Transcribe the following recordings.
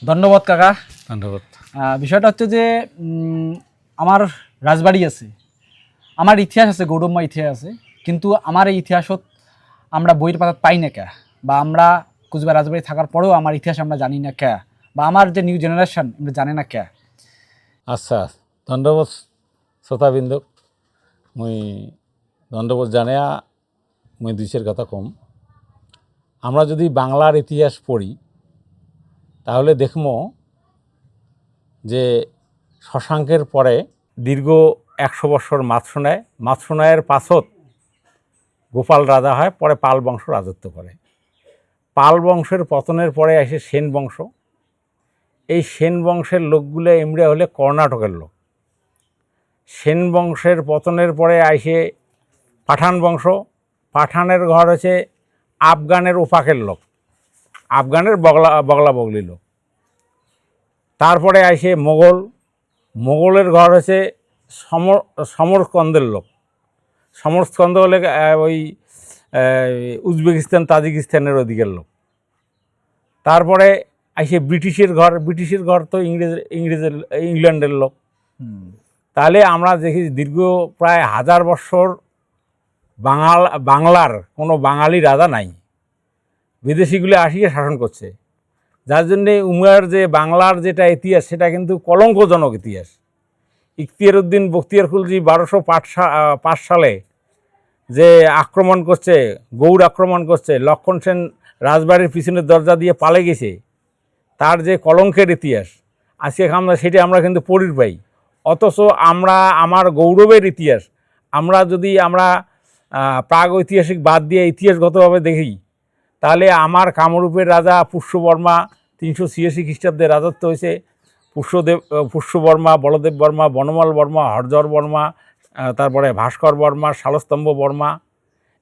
ধন্যবাদ কাকা। ধন্যবাদ। বিষয়টা হচ্ছে যে আমার রাজবাড়ি আছে, আমার ইতিহাস আছে, গৌরবময় ইতিহাস আছে, কিন্তু আমার এই ইতিহাসত আমরা বইয়ের পাতা পাই না কে, বা আমরা কুচবিহার রাজবাড়ি থাকার পরেও আমার ইতিহাস আমরা জানি না কে, বা আমার যে নিউ জেনারেশন আমরা জানে না কে। আচ্ছা, ধন্যবাদ শ্রোতাবৃন্দ। মুই ধন্যবাদ জানিয়া মুই দুইশের কথা কম। আমরা যদি বাংলার ইতিহাস পড়ি তাহলে দেখবো যে শশাঙ্কের পরে দীর্ঘ 100 বছর মাৎসুনায়ের পাছত গোপাল রাজা হয়, পরে পাল বংশ রাজত্ব করে। পাল বংশের পতনের পরে আসে সেন বংশ। এই সেন বংশের লোকগুলো এমরা হলে কর্ণাটকের লোক। সেন বংশের পতনের পরে আসে পাঠান বংশ। পাঠানের ঘর হচ্ছে আফগানের ওপাকের লোক, আফগানের বগলা বগলি লোক। তারপরে আসে মোগলের ঘর হচ্ছে সমরস্কন্দের লোক। সমরস্কন্দ হলে ওই উজবেকিস্তান তাজিকিস্তানের ওদিকের লোক। তারপরে আসে ব্রিটিশের ঘর তো ইংল্যান্ডের লোক। তাহলে আমরা দেখি দীর্ঘ প্রায় 1000 বছর বাংলার কোনো বাঙালি রাজা নাই, বিদেশিগুলো আসিয়ে শাসন করছে। যার জন্যে উমার যে বাংলার যেটা ইতিহাস সেটা কিন্তু কলঙ্কজনক ইতিহাস। ইখতিয়ার উদ্দিন বখতিয়ার খুলজি 1205 সালে যে আক্রমণ করছে, গৌড় আক্রমণ করছে, লক্ষণ সেন রাজবাড়ির পিছনের দরজা দিয়ে পালে গেছে, তার যে কলঙ্কের ইতিহাস আজকে সেটা আমরা কিন্তু পড়ির পাই। অথচ আমার গৌরবের ইতিহাস আমরা প্রাগ ঐতিহাসিক বাদ দিয়ে ইতিহাসগতভাবে দেখি, তাহলে আমার কামরূপের রাজা পুষ্যবর্মা 386 খ্রিস্টাব্দে রাজত্ব হয়েছে। পুষ্যবর্মা, বলদেব বর্মা, বনমাল বর্মা, হরধর বর্মা, তারপরে ভাস্কর বর্মা, শালস্তম্ভ বর্মা।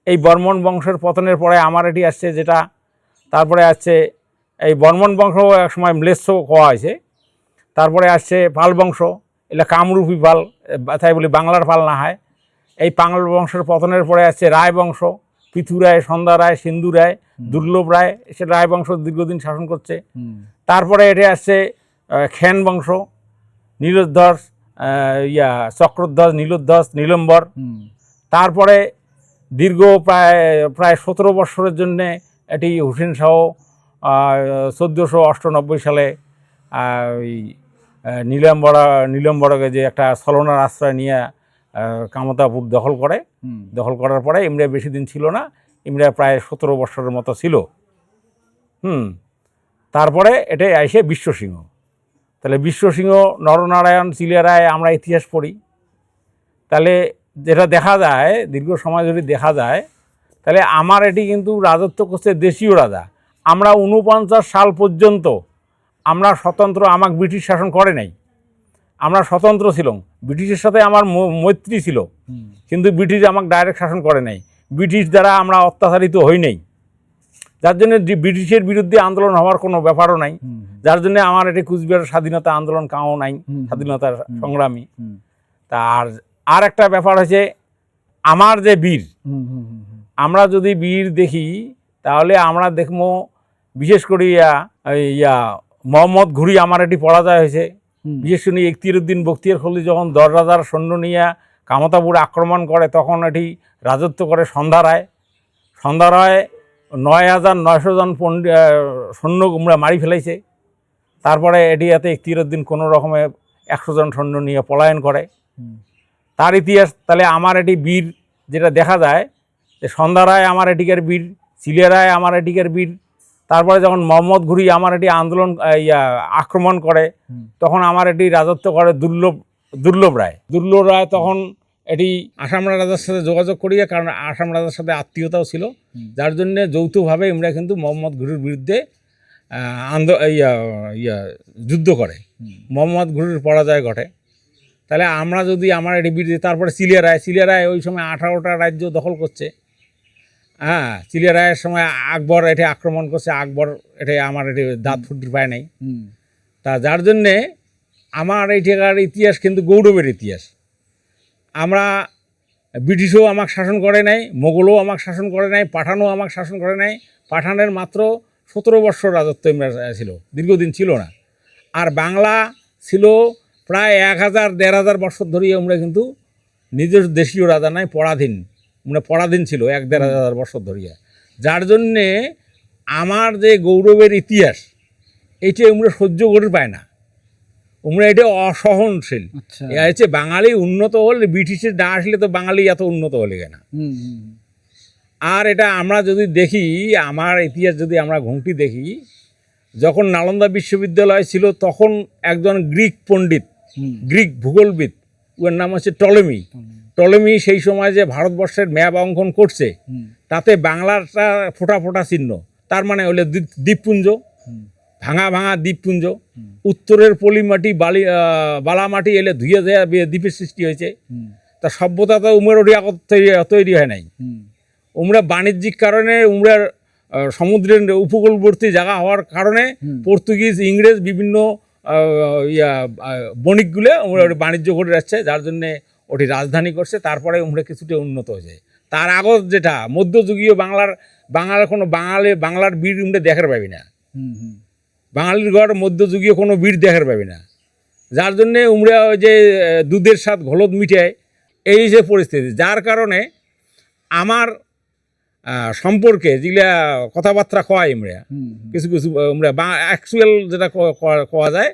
এই বর্মন বংশের পতনের পরে আমার এটি আসছে যেটা, তারপরে আসছে এই বর্মন বংশ একসময় ম্লেচ্ছ কোয়া হয়েছে। তারপরে আসছে পাল বংশ, এটা কামরূপী পাল, তাই বলি বাংলার পাল না হয়। এই পাল বংশের পতনের পরে আসছে রায় বংশ, পৃথু রায়, সন্ধ্যা রায়, সিন্ধু রায়, দুর্লভ রায়, সে রায় বংশ দীর্ঘদিন শাসন করছে। তারপরে এটা আসছে খেন বংশ, নীলোধ্বজ, চক্রধ্বজ, নীলোধ্বজ, নীলম্বর। তারপরে দীর্ঘ প্রায় 17 বছরের জন্যে এটি হুসেন শাহ 1498 সালে ওই নীলম্বরকে যে একটা ছলনার আশ্রয় নিয়ে কামতাপুর দখল করার পরে ইমরা বেশি দিন ছিল না, ইমরা প্রায় 17 বছরের মতো ছিল। তারপরে এটাই আসে বিশ্বসিংহ। তাহলে বিশ্বসিংহ, নরনারায়ণ, চিলিয়ারায় আমরা ইতিহাস পড়ি, তাহলে যেটা দেখা যায় দীর্ঘ সময় যদি দেখা যায়, তাহলে আমার এটি কিন্তু রাজত্ব করছে দেশীয় রাজা। আমরা 49 সাল পর্যন্ত আমরা স্বতন্ত্র, আমাকে ব্রিটিশ শাসন করে নাই, আমরা স্বতন্ত্র ছিলাম। ব্রিটিশের সাথে আমার মৈত্রী ছিল, কিন্তু ব্রিটিশ আমাকে ডাইরেক্ট শাসন করে নাই। ব্রিটিশ দ্বারা আমরা অত্যাচারিত হই নাই, যার জন্য ব্রিটিশের বিরুদ্ধে আন্দোলন হওয়ার কোনো ব্যাপারও নাই। যার জন্য আমার এটি কুচবিহার স্বাধীনতা আন্দোলন কাও নাই, স্বাধীনতার সংগ্রামী। আর একটা ব্যাপার হচ্ছে আমার যে বীর, আমরা যদি বীর দেখি তাহলে আমরা দেখবো বিশেষ করে মোহাম্মদ ঘুরি আমার এটি পরাজয় হয়েছে। বিশেষ করে ইখতিয়ার উদ্দিন বখতিয়ার খলজি যখন 10,000 সৈন্য নিয়ে কামতাপুর আক্রমণ করে, তখন এটি রাজত্ব করে সন্ধ্যা রায়। 9,900 জন সৈন্য গুমরা মারি ফেলাইছে। তারপরে এটি এতে ইখতিয়ার উদ্দিন কোনো রকমে 100 জন সৈন্য নিয়ে পলায়ন করে। তার ইতিহাস, তাহলে আমার এটি বীর যেটা দেখা যায় যে সন্ধ্যা রায় আমার এটিকার বীর, চিলিয়া রায় আমার এটিকার বীর। তারপরে যখন মোহাম্মদ ঘুরি আমার এটি আন্দোলন আক্রমণ করে, তখন আমার এটি রাজত্ব করে দুর্লভ রায়। তখন এটি আসাম রাজার সাথে যোগাযোগ করিয়ে, কারণ আসাম রাজার সাথে আত্মীয়তাও ছিল, যার জন্যে যৌথভাবে আমরা কিন্তু মোহাম্মদ ঘুরির বিরুদ্ধে যুদ্ধ করে। মোহাম্মদ ঘুরির পরাজয় ঘটে। তাহলে আমরা যদি আমার এটি বিরুদ্ধে, তারপরে চিলিয়া রায় ওই সময় 18টা রাজ্য দখল করছে। চিলিয়া রায়ের সময় আকবর এটি আক্রমণ করছে, আকবর এটি আমার এটি দাঁত ফুটির পায় নাই। তা যার জন্যে আমার এই জায়গার ইতিহাস কিন্তু গৌরবের ইতিহাস। আমরা ব্রিটিশও আমাকে শাসন করে নাই, মোগলও আমাকে শাসন করে নাই, পাঠানও আমাকে শাসন করে নাই। পাঠানের মাত্র 17 বৎসর রাজত্ব ছিল, দীর্ঘদিন ছিল না। আর বাংলা ছিল প্রায় 1000-1500 বছর ধরেই আমরা কিন্তু নিজের দেশীয় রাজা নাই, পরাধীন, মানে পরাধীন ছিল 1000-1500 বছর ধরিয়া। যার জন্যে আমার যে গৌরবের ইতিহাস এইটা আমরা সহ্য করে পায় না, আমরা এটা অসহনশীল। আচ্ছা। এ হচ্ছে বাঙালি উন্নত হলে, ব্রিটিশের না আসলে তো বাঙালি এত উন্নত হলে কেন। আর এটা আমরা যদি দেখি, আমার ইতিহাস যদি আমরা ঘুঁটি দেখি, যখন নালন্দা বিশ্ববিদ্যালয় ছিল তখন একজন গ্রিক পণ্ডিত, গ্রিক ভূগোলবিদ, ওর নাম হচ্ছে টলেমি। টলেমি সেই সময় যে ভারতবর্ষের ম্যাপ অঙ্কন করছে তাতে বাংলাটা ফোঁটা ফোঁটা চিহ্ন, তার মানে হলো দ্বীপপুঞ্জ, ভাঙা ভাঙা দ্বীপপুঞ্জ। উত্তরের পলিমাটি বালামাটি এলে ধুয়ে দেয়া দ্বীপের সৃষ্টি হয়েছে। তা সভ্যতা তো উমরার তৈরি হয় নাই। উমরা বাণিজ্যিক কারণে, উমরার সমুদ্রের উপকূলবর্তী জায়গা হওয়ার কারণে পর্তুগিজ, ইংরেজ বিভিন্ন বণিকগুলো উমরা বাণিজ্য করে যাচ্ছে, যার জন্যে ওটি রাজধানী করছে। তারপরে উমরা কিছুটা উন্নত হয়েছে। তার আগত যেটা মধ্যযুগীয় বাংলার কোনো বাংলার বীর উমরা দেখার পাবি না। বাঙালির ঘর মধ্যযুগীয় কোনো বীর দেখার পাবি না, যার জন্যে উমরা ওই যে দুধের স্বাদ ঘোলদ মিটায়, এই যে পরিস্থিতি। যার কারণে আমার সম্পর্কে যেগুলা কথাবার্তা কয় আমরা কিছু কিছু, আমরা অ্যাকচুয়াল যেটা কোয়া যায়,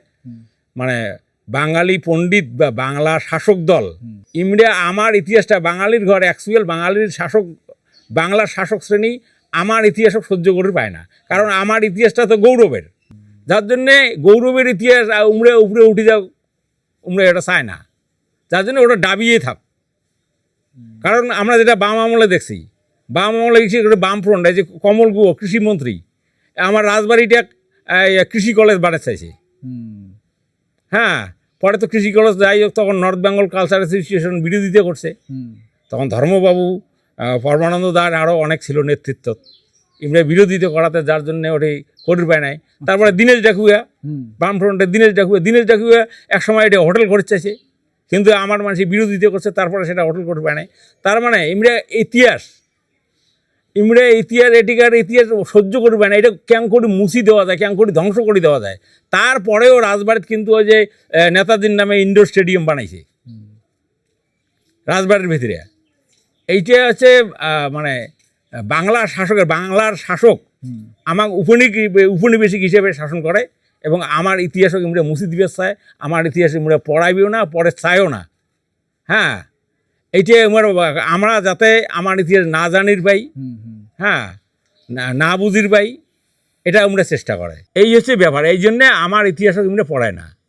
মানে বাঙালি পণ্ডিত বা বাংলা শাসক দল, ইমরা আমার ইতিহাসটা বাঙালির ঘর অ্যাকচুয়াল বাঙালির শাসক, বাংলার শাসক শ্রেণী আমার ইতিহাসও সহ্য করে পায় না। কারণ আমার ইতিহাসটা তো গৌরবের, যার জন্যে গৌরবের ইতিহাস উমরে উপরে উঠে যাও, উমরে এটা চায় না, যার জন্য ওটা ডাবিয়ে থাক। কারণ আমরা যেটা বাম আমলে দেখছি, বাম আমলে দেখছি বামফ্রন্ট, এই যে কমল গুহ কৃষিমন্ত্রী, আমার রাজবাড়িটা কৃষি কলেজ বাড়াতে চাইছে। হ্যাঁ, পরে তো কৃষি কলেজ যাই হোক, তখন নর্থ বেঙ্গল কালচার অ্যাসোসিয়েশন বিরোধিতা করছে। তখন ধর্মবাবু, পরমানন্দ দাস আরও অনেক ছিল নেতৃত্ব, ইমরা বিরোধিতা করাতে, যার জন্য ওটি করির পায় নাই। তারপরে দীনেশ ডাকুয়া, বামফ্রন্টের দীনেশ ডাকুয়া একসময় এটা হোটেল করে চাইছে, কিন্তু আমার মানুষ বিরোধিতা করছে, তারপরে সেটা হোটেল করতে পায় নাই। তার মানে ইমরা ইতিহাস এটিকার ইতিহাস সহ্য করবে না, এটা কেমন করে মুছি দেওয়া যায়, কেমন করে ধ্বংস করে দেওয়া যায়। তারপরেও রাজবাড়িতে কিন্তু ওই যে নেতাজির নামে ইনডোর স্টেডিয়াম বানাইছে রাজবাড়ির ভিতরে। এইটা হচ্ছে মানে বাংলার শাসক আমার উপনিবেশিক হিসেবে শাসন করে, এবং আমার ইতিহাসও ইমরা মুছি দিবে চায়, আমার ইতিহাস ইমরা পড়াইবেও না, পরে চায়ও না। হ্যাঁ, এইটা আমরা যাতে আমার ইতিহাস না জানির পাই, হ্যাঁ, না বুঝির পাই, এটা আমরা চেষ্টা করে। এই হচ্ছে ব্যাপার। এই জন্যে আমার ইতিহাসও ইমরা পড়ায় না।